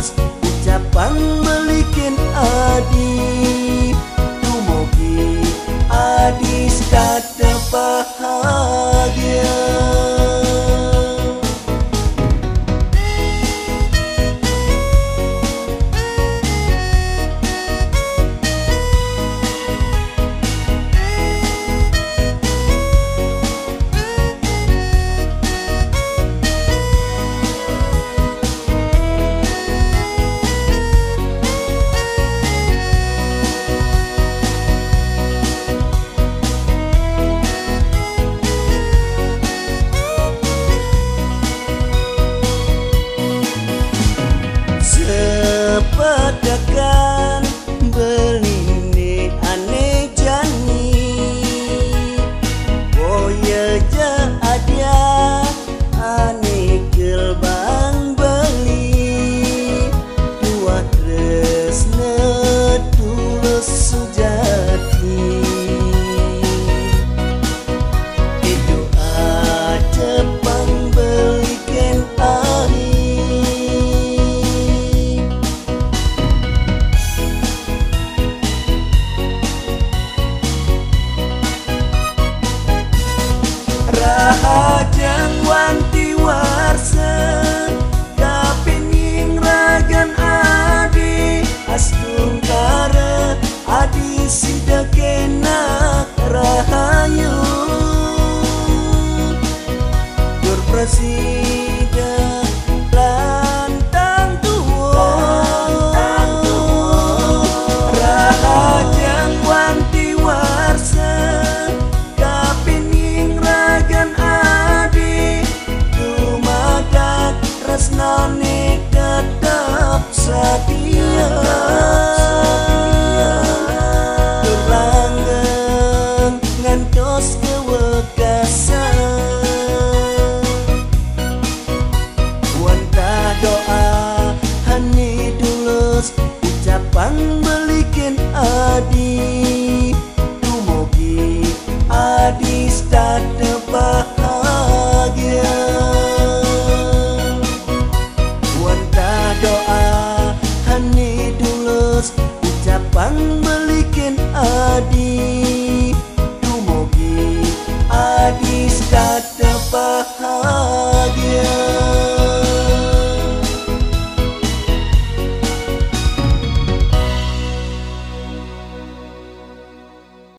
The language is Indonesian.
tulus ucapan belikin adi tumugi adi sekata bahagia. Sepadakan belini ane jani boya ja ada ane gerbang beli dua tresna tulus sejati itu ada pang belikan ari rahajang wanti warsa kapening ragan adi astung kara adi sidakenak rahayu berpresida lantang tuwo rahajang wanti warsa nani tetap setia berlanggeng ngantos kewekasan wanta doa hani tulus